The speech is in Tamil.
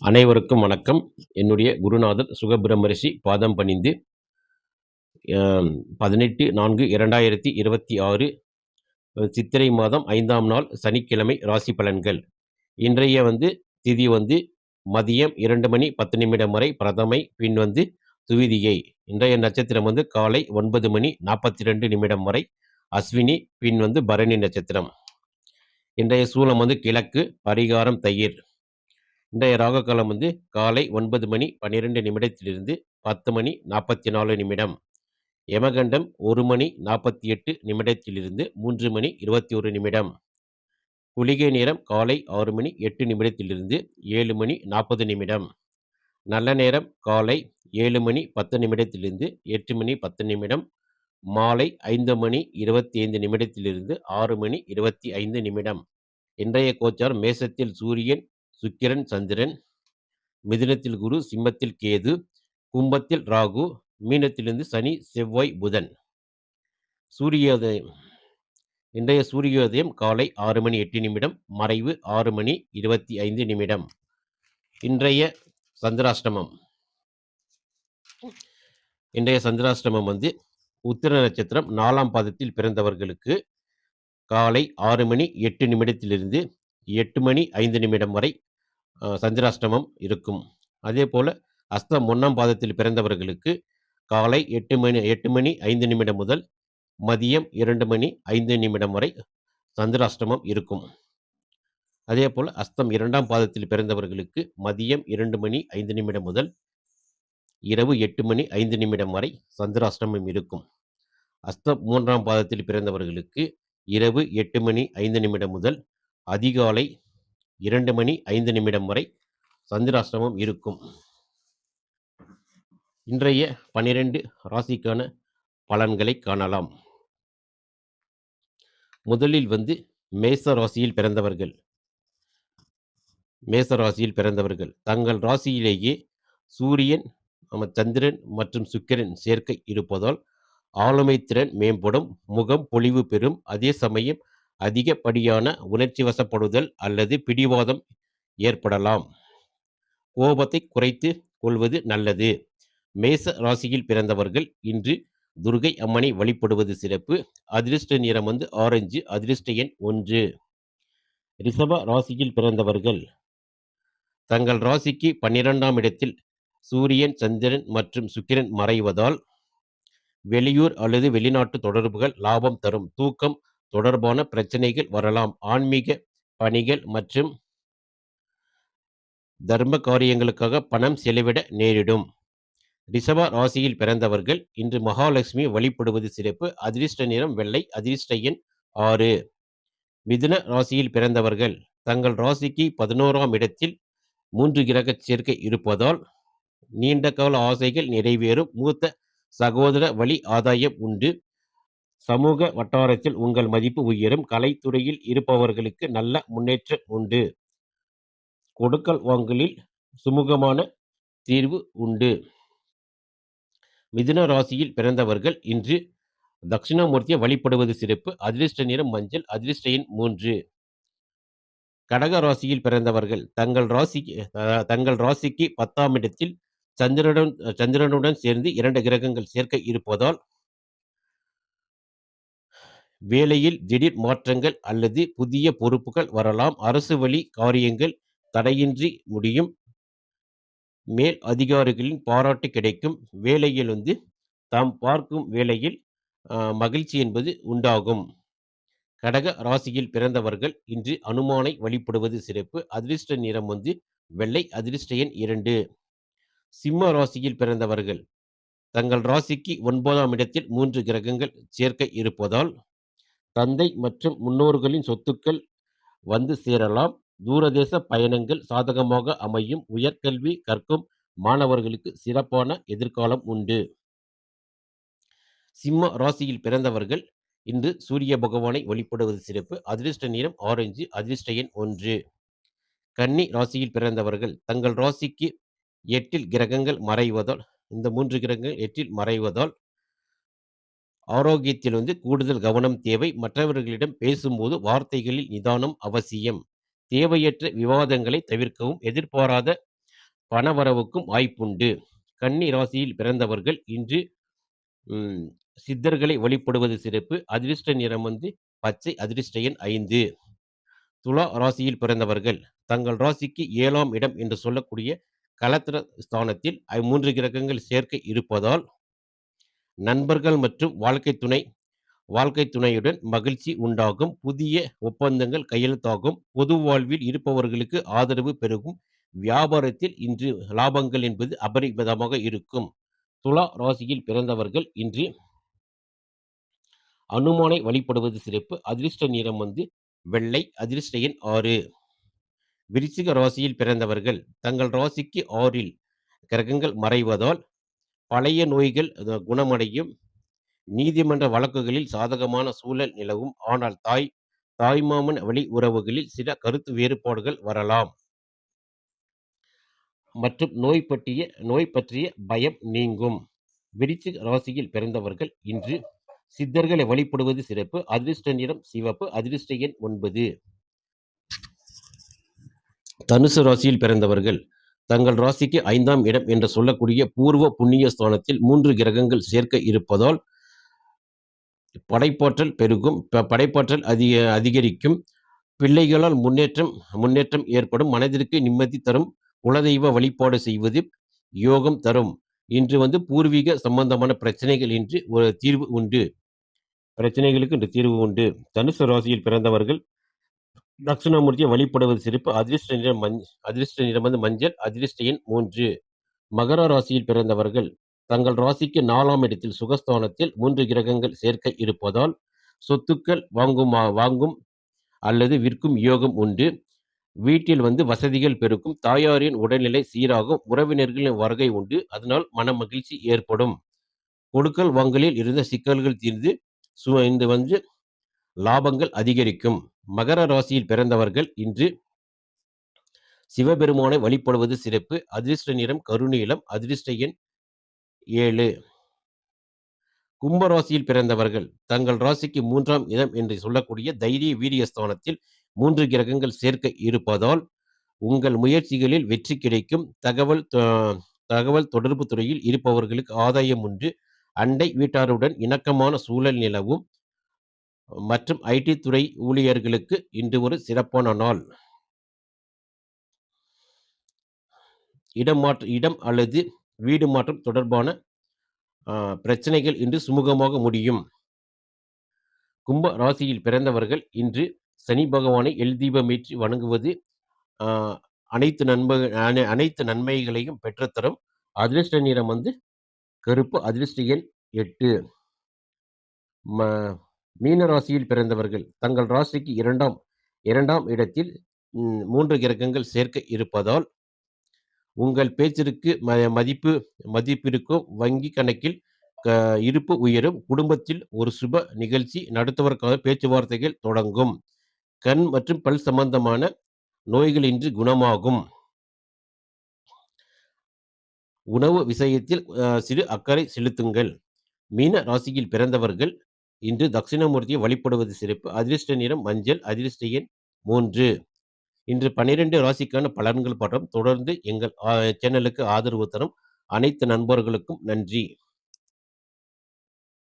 அனைவருக்கும் வணக்கம். என்னுடைய குருநாதர் சுகபிரம்மரிஷி பாதம் பணிந்து 18/4/2026 சித்திரை மாதம் 5ஆம் நாள் சனிக்கிழமை ராசி பலன்கள். இன்றைய திதி மதியம் 2 மணி 10 நிமிடம் வரை பிரதமை, பின் துவிதியை. இன்றைய நட்சத்திரம் காலை 9 மணி 42 நிமிடம் வரை அஸ்வினி, பின் பரணி நட்சத்திரம். இன்றைய சூலம் கிழக்கு, பரிகாரம் தயிர். இன்றைய ராக காலம் காலை 9 மணி 12 நிமிடத்திலிருந்து 10 மணி 44 நிமிடம். யமகண்டம் 1 மணி 48 நிமிடத்திலிருந்து 3 மணி 21 நிமிடம். குளிகை நேரம் காலை 6 மணி 8 நிமிடத்திலிருந்து 7 மணி 40 நிமிடம். நல்ல நேரம் காலை 7 மணி 10 நிமிடத்திலிருந்து 8 மணி 10 நிமிடம். மாலை 5 மணி 25 நிமிடத்திலிருந்து 6 மணி 25 நிமிடம். இன்றைய கோச்சார் மேசத்தில் சூரியன், சுக்கிரன், சந்திரன், மிதுனத்தில் குரு, சிம்மத்தில் கேது, கும்பத்தில் ராகு, மீனத்திலிருந்து சனி, செவ்வாய், புதன். சூரியோதயம். இன்றைய சூரியோதயம் காலை 6 மணி 8 நிமிடம், மறைவு 6 மணி 25 நிமிடம். இன்றைய சந்திராஷ்டமம். இன்றைய சந்திராஷ்டமம் உத்திர நட்சத்திரம் 4ஆம் பாதத்தில் பிறந்தவர்களுக்கு காலை 6 மணி 8 நிமிடத்திலிருந்து 8 மணி 5 நிமிடம் வரை சந்திராஷ்டமம் இருக்கும். அதே போல அஸ்தம் 1ஆம் பாதத்தில் பிறந்தவர்களுக்கு காலை 8 மணி 5 நிமிடம் முதல் மதியம் 2 மணி 5 நிமிடம் வரை சந்திராஷ்டமம் இருக்கும். அதே போல் அஸ்தம் 2ஆம் பாதத்தில் பிறந்தவர்களுக்கு மதியம் 2 மணி 5 நிமிடம் முதல் இரவு 8 மணி 5 நிமிடம் வரை சந்திராஷ்டமம் இருக்கும். அஸ்தம் 3ஆம் பாதத்தில் பிறந்தவர்களுக்கு இரவு 8 மணி 5 நிமிடம் முதல் அதிகாலை 2 மணி 5 நிமிடம் வரை சந்திராஷ்டமம் இருக்கும். இன்றைய 12 ராசிக்கான பலன்களை காணலாம். முதலில் மேச ராசியில் பிறந்தவர்கள். மேச ராசியில் பிறந்தவர்கள் தங்கள் ராசியிலேயே சூரியன், சந்திரன் மற்றும் சுக்கிரன் சேர்க்கை இருப்பதால் ஆளுமை திறன் மேம்படும், முகம் பொலிவு பெறும். அதே சமயம் அதிகப்படியான உணர்ச்சி வசப்படுதல் அல்லது பிடிவாதம் ஏற்படலாம். கோபத்தை குறைத்து கொள்வது நல்லது. மேச ராசியில் பிறந்தவர்கள் இன்று துர்கை அம்மனை வழிபடுவது சிறப்பு. அதிர்ஷ்ட நிறம் ஆரஞ்சு. அதிர்ஷ்ட எண் 1. ரிஷப ராசியில் பிறந்தவர்கள் தங்கள் ராசிக்கு 12ஆம் இடத்தில் சூரியன், சந்திரன் மற்றும் சுக்கிரன் மறைவதால் வெளியூர் அல்லது வெளிநாட்டு தொடர்புகள் லாபம் தரும். தூக்கம் தொடர்பான பிரச்சனைகள் வரலாம். ஆன்மீக பணிகள் மற்றும் தர்ம காரியங்களுக்காக பணம் செலவிட நேரிடும். ரிஷப ராசியில் பிறந்தவர்கள் இன்று மகாலட்சுமி வழிபடுவது சிறப்பு. அதிர்ஷ்ட நிறம் வெள்ளை. அதிர்ஷ்ட எண் 6. மிதுன ராசியில் பிறந்தவர்கள் தங்கள் ராசிக்கு 11ஆம் இடத்தில் 3 கிரக சேர்க்கை இருப்பதால் நீண்ட கால ஆசைகள் நிறைவேறும். மூத்த சகோதர வழி ஆதாயம் உண்டு. சமூக வட்டாரத்தில் உங்கள் மதிப்பு உயரும். கலைத்துறையில் இருப்பவர்களுக்கு நல்ல முன்னேற்றம் உண்டு. கொடுக்கல் வாங்கலில் சுமூகமான தீர்வு உண்டு. மிதுன ராசியில் பிறந்தவர்கள் இன்று தட்சிணாமூர்த்தியை வழிபடுவது சிறப்பு. அதிர்ஷ்ட நிறம் மஞ்சள். அதிர்ஷ்ட எண் 3. கடக ராசியில் பிறந்தவர்கள் தங்கள் ராசிக்கு 10ஆம் இடத்தில் சந்திரனுடன் சேர்ந்து 2 கிரகங்கள் சேர்க்கை இருப்பதால் வேலையில் திடீர் மாற்றங்கள் அல்லது புதிய பொறுப்புகள் வரலாம். அரசு வழி காரியங்கள் தடையின்றி முடியும். மேல் அதிகாரிகளின் பாராட்டு கிடைக்கும். வேலையில் தாம் பார்க்கும் வேலையில் மகிழ்ச்சி என்பது உண்டாகும். கடக ராசியில் பிறந்தவர்கள் இன்று அனுமானை வழிபடுவது சிறப்பு. அதிர்ஷ்ட நிறம் வெள்ளை. அதிர்ஷ்ட எண் 2. சிம்ம ராசியில் பிறந்தவர்கள் தங்கள் ராசிக்கு 9ஆம் இடத்தில் 3 கிரகங்கள் சேர்க்கை இருப்பதால் தந்தை மற்றும் முன்னோர்களின் சொத்துக்கள் சேரலாம். தூரதேச பயணங்கள் சாதகமாக அமையும். உயர்கல்வி கற்கும் மாணவர்களுக்கு சிறப்பான எதிர்காலம் உண்டு. சிம்ம ராசியில் பிறந்தவர்கள் இன்று சூரிய பகவானை வழிபடுவது சிறப்பு. அதிர்ஷ்ட நிறம் ஆரஞ்சு. அதிர்ஷ்ட எண் 1. கன்னி ராசியில் பிறந்தவர்கள் தங்கள் ராசிக்கு 8இல் கிரகங்கள் மறைவதால் இந்த 3 கிரகங்கள் 8இல் மறைவதால் ஆரோக்கியத்தில் கூடுதல் கவனம் தேவை. மற்றவர்களிடம் பேசும்போது வார்த்தைகளில் நிதானம் அவசியம். தேவையற்ற விவாதங்களை தவிர்க்கவும். எதிர்பாராத பணவரவுக்கும் வாய்ப்புண்டு. கன்னி ராசியில் பிறந்தவர்கள் இன்று ம், சித்தர்களை வழிபடுவது சிறப்பு. அதிர்ஷ்ட நிறம் வந்து பச்சை. அதிர்ஷ்ட எண் 5. துலா ராசியில் பிறந்தவர்கள் தங்கள் ராசிக்கு 7ஆம் இடம் என்று சொல்லக்கூடிய களத்திர ஸ்தானத்தில் 3 கிரகங்கள் சேர்க்கை இருப்பதால் நண்பர்கள் மற்றும் வாழ்க்கை துணையுடன் மகிழ்ச்சி உண்டாகும். புதிய ஒப்பந்தங்கள் கையெழுத்தாகும். பொது வாழ்வில் இருப்பவர்களுக்கு ஆதரவு பெருகும். வியாபாரத்தில் இன்று லாபங்கள் என்பது அபரிமிதமாக இருக்கும். துலா ராசியில் பிறந்தவர்கள் இன்று அனுமானை வழிபடுவது சிறப்பு. அதிர்ஷ்ட நிறம் வந்து வெள்ளை. அதிர்ஷ்ட எண் 6. விருச்சிக ராசியில் பிறந்தவர்கள் தங்கள் ராசிக்கு 6இல் கிரகங்கள் மறைவதால் பழைய நோய்கள் குணமடையும். நீதிமன்ற வழக்குகளில் சாதகமான சூழல் நிலவும். ஆனால் தாய்மாமன் வழி உறவுகளில் சில கருத்து வேறுபாடுகள் வரலாம். மற்றும் நோய் பற்றிய பயம் நீங்கும். விருச்சிக ராசியில் பிறந்தவர்கள் இன்று சித்தர்களை வழிபடுவது சிறப்பு. அதிர்ஷ்ட நிறம் சிவப்பு. அதிர்ஷ்ட எண் 9. தனுசு ராசியில் பிறந்தவர்கள் தங்கள் ராசிக்கு 5ஆம் இடம் என்று சொல்லக்கூடிய பூர்வ புண்ணிய ஸ்தானத்தில் 3 கிரகங்கள் சேர்க்க இருப்பதால் படைப்பாற்றல் பெருகும். படைப்பாற்றல் அதிகரிக்கும். பிள்ளைகளால் முன்னேற்றம் ஏற்படும். மனதிற்கு நிம்மதி தரும். குலதெய்வ வழிபாடு செய்வது யோகம் தரும். இன்று வந்து பூர்வீக சம்பந்தமான பிரச்சனைகள் இன்று ஒரு தீர்வு உண்டு. பிரச்சனைகளுக்கு இன்று தீர்வு உண்டு. தனுசு ராசியில் பிறந்தவர்கள் தட்சிணாமூர்த்தியை வழிபடுவது சிறப்பு. அதிர்ஷ்ட நிறம் வந்து மஞ்சள். அதிர்ஷ்ட எண் 3. மகர ராசியில் பிறந்தவர்கள் தங்கள் ராசிக்கு 4ஆம் இடத்தில் சுகஸ்தானத்தில் 3 கிரகங்கள் சேர்க்கை இருப்பதால் சொத்துக்கள் வாங்கும் அல்லது விற்கும் யோகம் உண்டு. வீட்டில் வந்து வசதிகள் பெருக்கும். தாயாரின் உடல்நிலை சீராகும். உறவினர்களின் வருகை உண்டு. அதனால் மன மகிழ்ச்சி ஏற்படும். கொடுக்கல் வாங்கலில் இருந்த சிக்கல்கள் தீர்ந்து இந்த வந்து லாபங்கள் அதிகரிக்கும். மகர ராசியில் பிறந்தவர்கள் இன்று சிவபெருமானை வழிபடுவது சிறப்பு. அதிர்ஷ்ட நிறம் கருநீலம். அதிர்ஷ்ட எண் 7. கும்பராசியில் பிறந்தவர்கள் தங்கள் ராசிக்கு 3ஆம் இடம் என்று சொல்லக்கூடிய தைரிய வீரிய ஸ்தானத்தில் 3 கிரகங்கள் சேர்க்க இருப்பதால் உங்கள் முயற்சிகளில் வெற்றி கிடைக்கும். தகவல் தொடர்பு துறையில் இருப்பவர்களுக்கு ஆதாயம் உண்டு. அண்டை வீட்டாருடன் இணக்கமான சூழல் நிலவும். மற்றும் ஐடி துறை ஊழியர்களுக்கு இன்று ஒரு சிறப்பான நாள். இடம் அல்லது வீடு மாற்றம் தொடர்பான பிரச்சனைகள் இன்று சுமூகமாக முடியும். கும்ப ராசியில் பிறந்தவர்கள் இன்று சனி பகவானை எல்தீபமேற்றி வணங்குவது அனைத்து நன்மைகளையும் பெற்றுத்தரும். அதிர்ஷ்ட நிறம் வந்து கருப்பு. அதிர்ஷ்ட எண் 8. மீன ராசியில் பிறந்தவர்கள் தங்கள் ராசிக்கு இரண்டாம் இடத்தில் 3 கிரகங்கள் சேர்க்க இருப்பதால் உங்கள் பேச்சிற்கு மதிப்பிருக்கும். வங்கி கணக்கில் இருப்பு உயரும். குடும்பத்தில் ஒரு சுப நிகழ்ச்சி நடத்துவதற்கான பேச்சுவார்த்தைகள் தொடங்கும். கண் மற்றும் பல் சம்பந்தமான நோய்கள் இன்று குணமாகும். உணவு விஷயத்தில் சிறு அக்கறை செலுத்துங்கள். மீன ராசியில் பிறந்தவர்கள் இன்று தட்சிணாமூர்த்தியை வழிபடுவது சிறப்பு. அதிர்ஷ்ட நிறம் மஞ்சள். அதிர்ஷ்ட எண் 3. இன்று 12 ராசிக்கான பலன்கள் படம் தொடர்ந்து எங்கள் சேனலுக்கு ஆதரவு தரும் அனைத்து நண்பர்களுக்கும் நன்றி.